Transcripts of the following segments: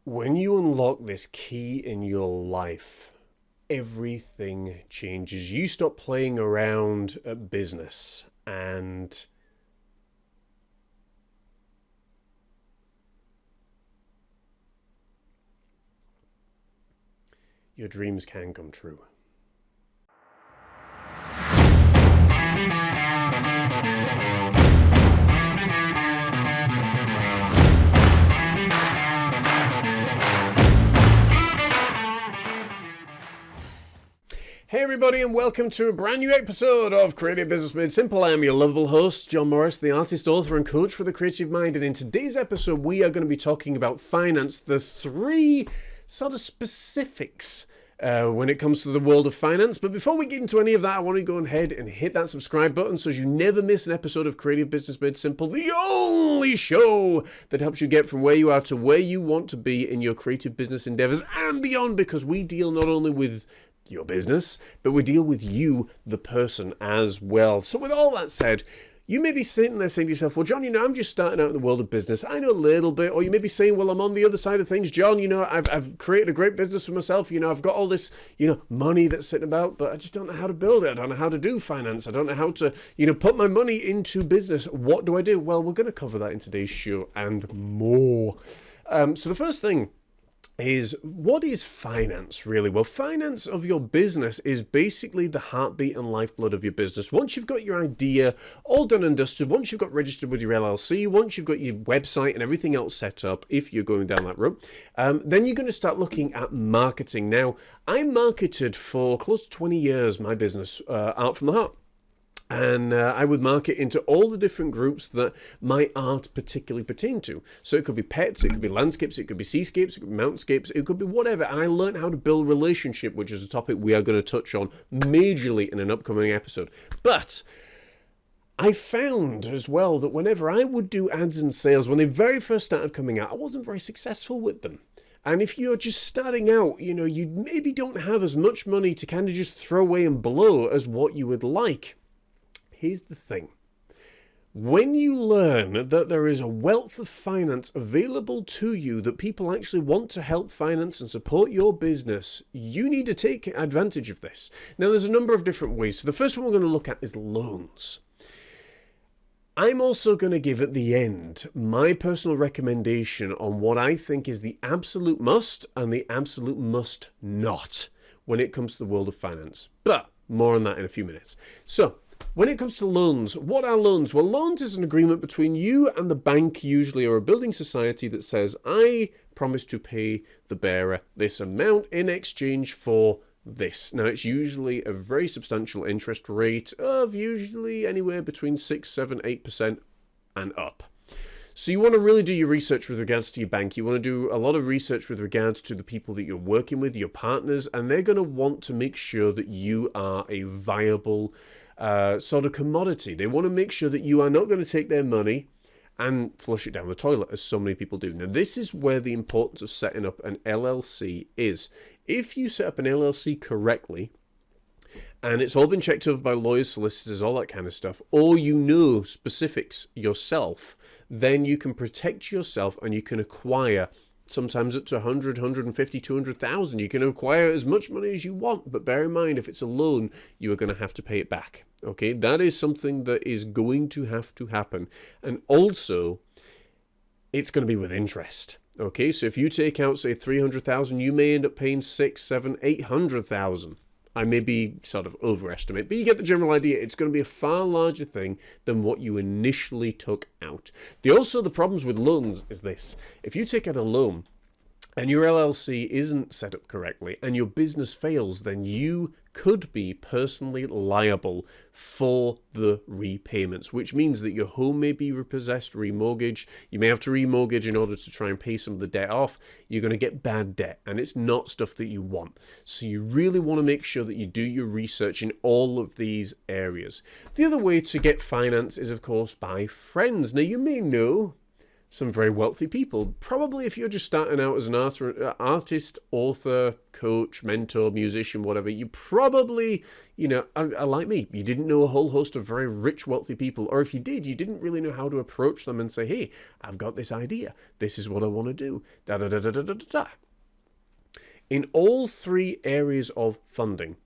When you unlock this key in your life, everything changes. You stop playing around at business and your dreams can come true. Hey everybody, and welcome to a brand new episode of Creative Business Made Simple. I am your lovable host, John Morris, the artist, author and coach for the creative mind. And in today's episode, we are going to be talking about finance, the three sort of specifics when it comes to the world of finance. But before we get into any of that, I want to go ahead and hit that subscribe button so you never miss an episode of Creative Business Made Simple, the only show that helps you get from where you are to where you want to be in your creative business endeavors and beyond, because we deal not only with your business, but we deal with you, the person, as well. So with all that said, you may be sitting there saying to yourself, well, John, I'm just starting out in the world of business. I know a little bit. Or you may be saying, well, I'm on the other side of things. John, I've created a great business for myself. I've got all this, money that's sitting about, but I just don't know how to build it. I don't know how to do finance. I don't know how to, put my money into business. What do I do? Well, we're going to cover that in today's show and more. So the first thing is, what is finance really? Well, finance of your business is basically the heartbeat and lifeblood of your business. Once you've got your idea all done and dusted, once you've got registered with your LLC, once you've got your website and everything else set up, if you're going down that route, then you're going to start looking at marketing. Now, I marketed for close to 20 years my business, Art from the Heart. And I would market into all the different groups that my art particularly pertained to. So it could be pets, it could be landscapes, it could be seascapes, it could be mountscapes, it could be whatever. And I learned how to build relationship, which is a topic we are going to touch on majorly in an upcoming episode. But I found as well that whenever I would do ads and sales, when they very first started coming out, I wasn't very successful with them. And if you're just starting out, you maybe don't have as much money to kind of just throw away and blow as what you would like. Here's the thing. When you learn that there is a wealth of finance available to you, that people actually want to help finance and support your business, you need to take advantage of this. Now, there's a number of different ways. So the first one we're going to look at is loans. I'm also going to give at the end my personal recommendation on what I think is the absolute must and the absolute must not when it comes to the world of finance. But more on that in a few minutes. So, when it comes to loans, what are loans? Well, loans is an agreement between you and the bank, usually, or a building society that says, I promise to pay the bearer this amount in exchange for this. Now, it's usually a very substantial interest rate of usually anywhere between 6, 7, 8% and up. So you want to really do your research with regards to your bank. You want to do a lot of research with regards to the people that you're working with, your partners, and they're going to want to make sure that you are a viable sort of commodity. They want to make sure that you are not going to take their money and flush it down the toilet, as so many people do. Now, this is where the importance of setting up an LLC is. If you set up an LLC correctly, and it's all been checked over by lawyers, solicitors, all that kind of stuff, or you know specifics yourself, then you can protect yourself and you can acquire sometimes up to 100, 150, 200,000. You can acquire as much money as you want, but bear in mind, if it's a loan, you are going to have to pay it back. Okay, that is something that is going to have to happen. And also, it's going to be with interest. Okay, so if you take out, say, 300,000, you may end up paying 6, 7, 800,000. I may be sort of overestimate, but you get the general idea. It's going to be a far larger thing than what you initially took out. The problems with loans is this. If you take out a loan and your LLC isn't set up correctly and your business fails, then you could be personally liable for the repayments, which means that your home may be repossessed, remortgaged. You may have to remortgage in order to try and pay some of the debt off. You're going to get bad debt, and it's not stuff that you want. So you really want to make sure that you do your research in all of these areas. The other way to get finance is, of course, by friends. Now, you may know some very wealthy people. Probably if you're just starting out as an artist, author, coach, mentor, musician, whatever, you probably, like me, you didn't know a whole host of very rich, wealthy people. Or if you did, you didn't really know how to approach them and say, hey, I've got this idea. This is what I want to do. Da da da da da da da. In all three areas of funding,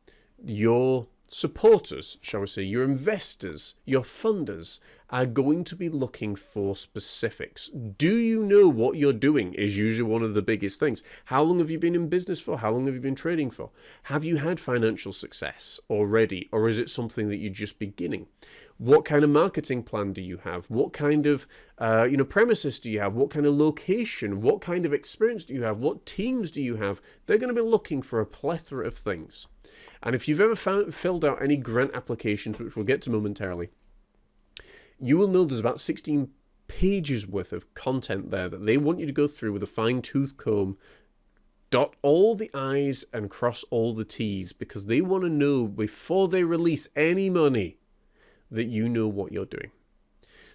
your supporters, shall we say, your investors, your funders are going to be looking for specifics. Do you know what you're doing is usually one of the biggest things. How long have you been in business for? How long have you been trading for? Have you had financial success already, or is it something that you're just beginning? What kind of marketing plan do you have? What kind of premises do you have? What kind of location? What kind of experience do you have? What teams do you have? They're going to be looking for a plethora of things. And if you've ever filled out any grant applications, which we'll get to momentarily, you will know there's about 16 pages worth of content there that they want you to go through with a fine-tooth comb, dot all the I's and cross all the T's, because they want to know before they release any money that you know what you're doing.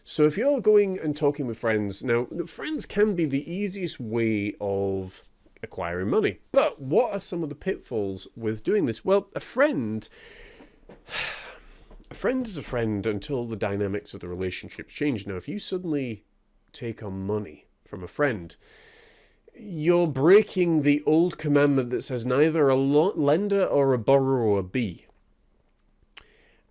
So if you're going and talking with friends, now friends can be the easiest way of acquiring money. But what are some of the pitfalls with doing this? Well, a friend is a friend until the dynamics of the relationship change. Now, if you suddenly take on money from a friend, you're breaking the old commandment that says neither a lender or a borrower be.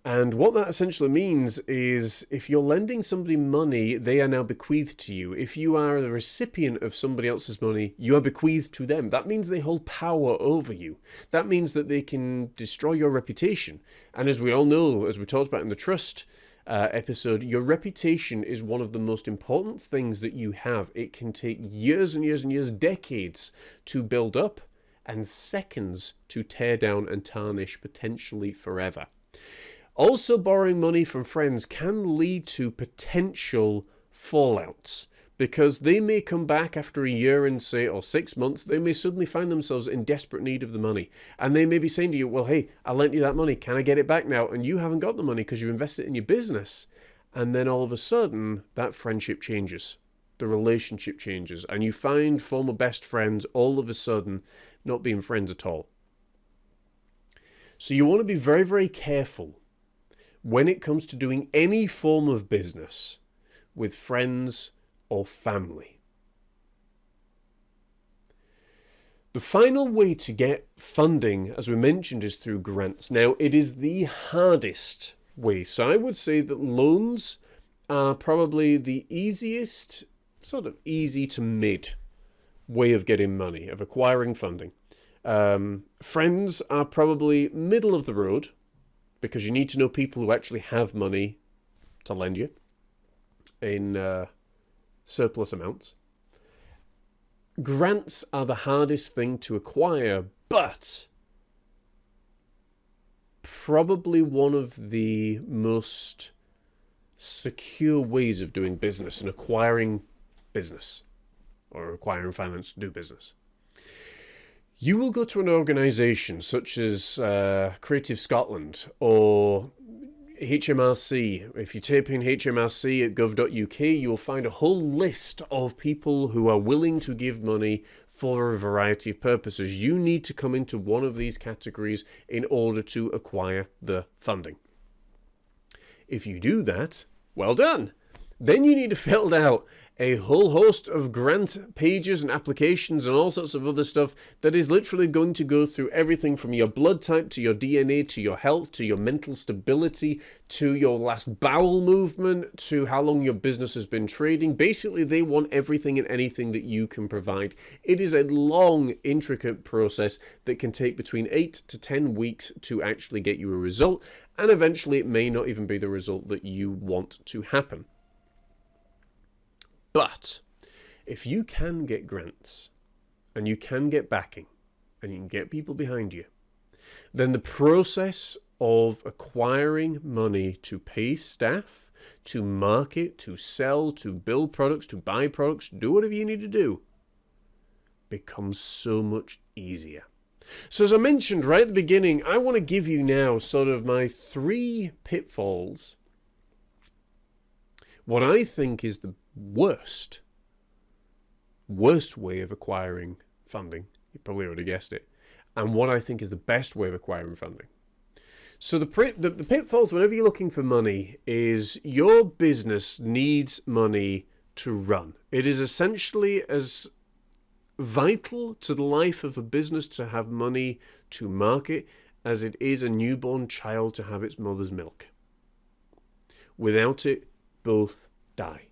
And what that essentially means is if you're lending somebody money, they are now bequeathed to you. If you are the recipient of somebody else's money, you are bequeathed to them. That means they hold power over you. That means that they can destroy your reputation. And as we all know, as we talked about in the trust episode, your reputation is one of the most important things that you have. It can take years and years and years, decades to build up, and seconds to tear down and tarnish, potentially forever. Also, borrowing money from friends can lead to potential fallouts, because they may come back after a year and say, or 6 months, they may suddenly find themselves in desperate need of the money. And they may be saying to you, well, hey, I lent you that money. Can I get it back now? And you haven't got the money because you invested it in your business. And then all of a sudden, that friendship changes. The relationship changes. And you find former best friends all of a sudden not being friends at all. So you want to be very, very careful when it comes to doing any form of business with friends or family. The final way to get funding, as we mentioned, is through grants. Now, it is the hardest way. So I would say that loans are probably the easiest, sort of easy to mid way of getting money, of acquiring funding. Friends are probably middle of the road, because you need to know people who actually have money to lend you in surplus amounts. Grants are the hardest thing to acquire, but probably one of the most secure ways of doing business and acquiring business, or acquiring finance to do business. You will go to an organisation such as Creative Scotland or HMRC. If you type in HMRC at gov.uk, you'll find a whole list of people who are willing to give money for a variety of purposes. You need to come into one of these categories in order to acquire the funding. If you do that, well done. Then you need to fill out a whole host of grant pages and applications and all sorts of other stuff that is literally going to go through everything from your blood type to your DNA to your health to your mental stability to your last bowel movement to how long your business has been trading. Basically, they want everything and anything that you can provide. It is a long, intricate process that can take between 8 to 10 weeks to actually get you a result, and eventually it may not even be the result that you want to happen. But if you can get grants and you can get backing and you can get people behind you, then the process of acquiring money to pay staff, to market, to sell, to build products, to buy products, do whatever you need to do, becomes so much easier. So as I mentioned right at the beginning, I want to give you now sort of my 3 pitfalls. What I think is the worst worst way of acquiring funding. You probably already guessed it. And what I think is the best way of acquiring funding. So the pitfalls whenever you're looking for money is your business needs money to run. It is essentially as vital to the life of a business to have money to market as it is a newborn child to have its mother's milk. Without it, both die.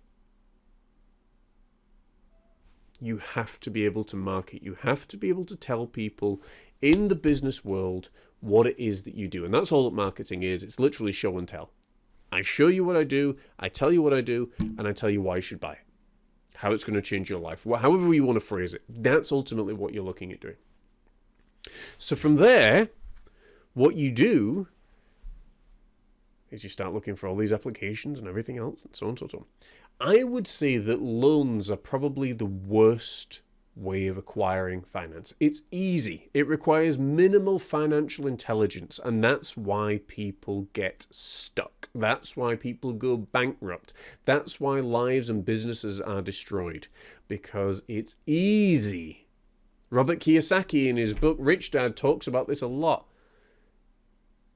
You have to be able to market. You have to be able to tell people in the business world what it is that you do. And that's all that marketing is. It's literally show and tell. I show you what I do, I tell you what I do, and I tell you why you should buy it. How it's going to change your life. However you want to phrase it. That's ultimately what you're looking at doing. So from there, what you do is you start looking for all these applications and everything else and so on and so on. I would say that loans are probably the worst way of acquiring finance. It's easy. It requires minimal financial intelligence, and that's why people get stuck. That's why people go bankrupt. That's why lives and businesses are destroyed, because it's easy. Robert Kiyosaki in his book Rich Dad talks about this a lot.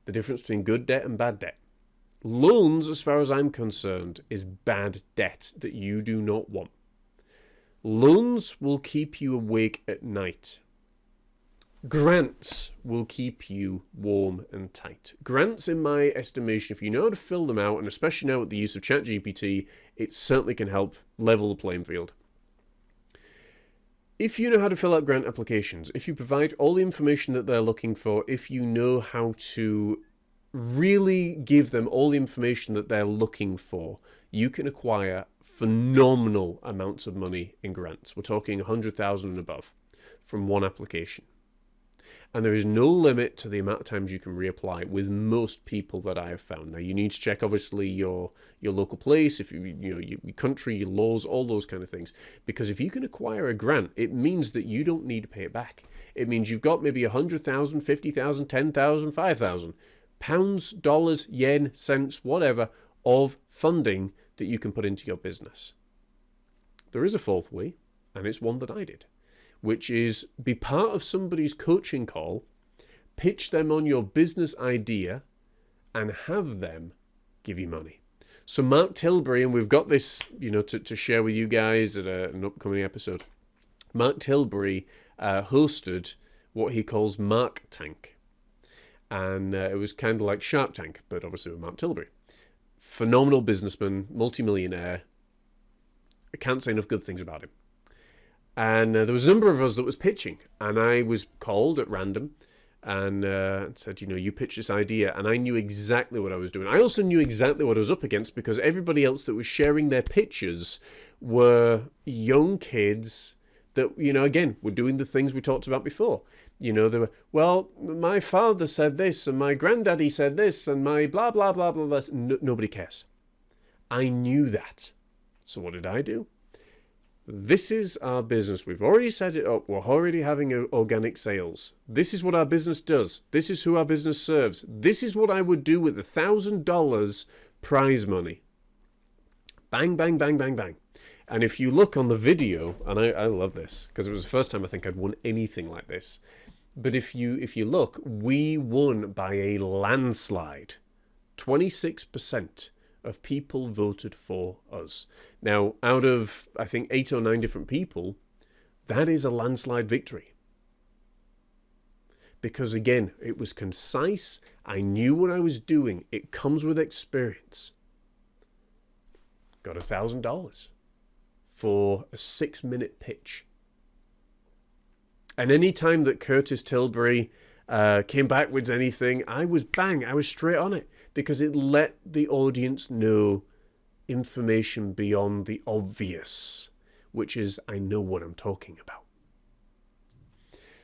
The difference between good debt and bad debt. Loans, as far as I'm concerned, is bad debt that you do not want. Loans will keep you awake at night. Grants will keep you warm and tight. Grants, in my estimation, if you know how to fill them out, and especially now with the use of ChatGPT, it certainly can help level the playing field. If you know how to fill out grant applications, if you provide all the information that they're looking for, if you know how to really give them all the information that they're looking for, you can acquire phenomenal amounts of money in grants. We're talking 100,000 and above from one application. And there is no limit to the amount of times you can reapply with most people that I have found. Now, you need to check, obviously, your local place, if your country, your laws, all those kind of things. Because if you can acquire a grant, it means that you don't need to pay it back. It means you've got maybe 100,000, 50,000, 10,000, 5,000 pounds, dollars, yen, cents, whatever, of funding that you can put into your business. There is a fourth way, and it's one that I did, which is be part of somebody's coaching call, pitch them on your business idea, and have them give you money. So Mark Tilbury, and we've got this, to share with you guys at an upcoming episode. Mark Tilbury hosted what he calls Mark Tank. And it was kind of like Shark Tank, but obviously with Mark Tilbury. Phenomenal businessman, multimillionaire. I can't say enough good things about him. And there was a number of us that was pitching. And I was called at random and said, you pitch this idea. And I knew exactly what I was doing. I also knew exactly what I was up against because everybody else that was sharing their pitches were young kids that, again, were doing the things we talked about before. They were, well, my father said this, and my granddaddy said this, and my blah, blah, blah, blah, blah. Nobody cares. I knew that. So what did I do? This is our business. We've already set it up. We're already having organic sales. This is what our business does. This is who our business serves. This is what I would do with $1,000 prize money. Bang, bang, bang, bang, bang. And if you look on the video, and I love this, because it was the first time I think I'd won anything like this. But if you look, we won by a landslide. 26% of people voted for us. Now, out of, I think, 8 or 9 different people, that is a landslide victory. Because again, it was concise. I knew what I was doing. It comes with experience. Got $1,000 for a 6-minute pitch. And any time that Curtis Tilbury came back with anything, I was straight on it, because it let the audience know information beyond the obvious, which is, I know what I'm talking about.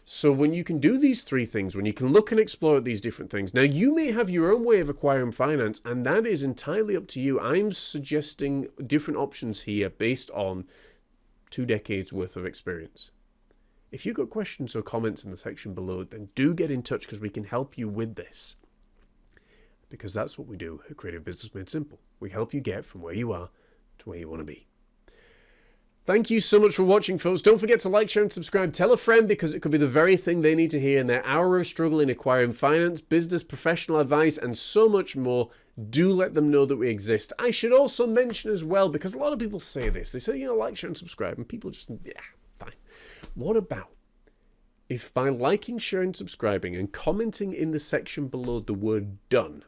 So when you can do these 3 things, when you can look and explore these different things, now you may have your own way of acquiring finance, and that is entirely up to you. I'm suggesting different options here based on 2 decades worth of experience. If you've got questions or comments in the section below, then do get in touch, because we can help you with this. Because that's what we do at Creative Business Made Simple. We help you get from where you are to where you want to be. Thank you so much for watching, folks. Don't forget to like, share, and subscribe. Tell a friend, because it could be the very thing they need to hear in their hour of struggle in acquiring finance, business, professional advice, and so much more. Do let them know that we exist. I should also mention as well, because a lot of people say this. They say, like, share, and subscribe, and people just, yeah, fine. What about if by liking, sharing, subscribing, and commenting in the section below the word done,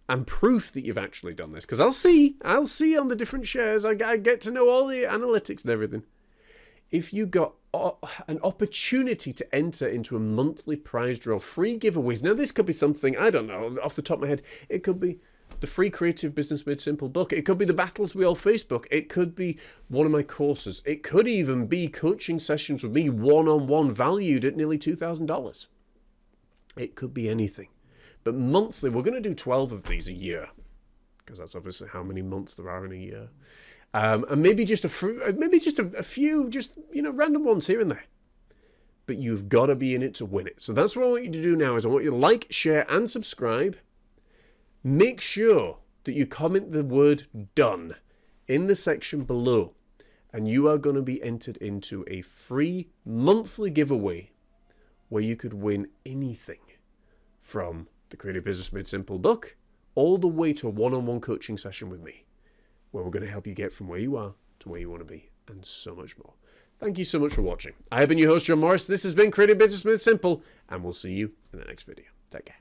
and proof that you've actually done this, because I'll see on the different shares, I get to know all the analytics and everything. If you got an opportunity to enter into a monthly prize draw, free giveaways. Now, this could be something, I don't know, off the top of my head. It could be the free Creative Business Made Simple book. It could be the Battles We All Face book. It could be one of my courses. It could even be coaching sessions with me, one-on-one, valued at nearly $2,000. It could be anything. But monthly, we're going to do 12 of these a year, because that's obviously how many months there are in a year. And maybe just a few, random ones here and there. But you've got to be in it to win it. So that's what I want you to do now. Is I want you to like, share, and subscribe. Make sure that you comment the word done in the section below, and you are going to be entered into a free monthly giveaway where you could win anything from the Creative Business Made Simple book, all the way to a one-on-one coaching session with me, where we're going to help you get from where you are to where you want to be, and so much more. Thank you so much for watching. I have been your host, John Morris. This has been Creative Business Made Simple, and we'll see you in the next video. Take care.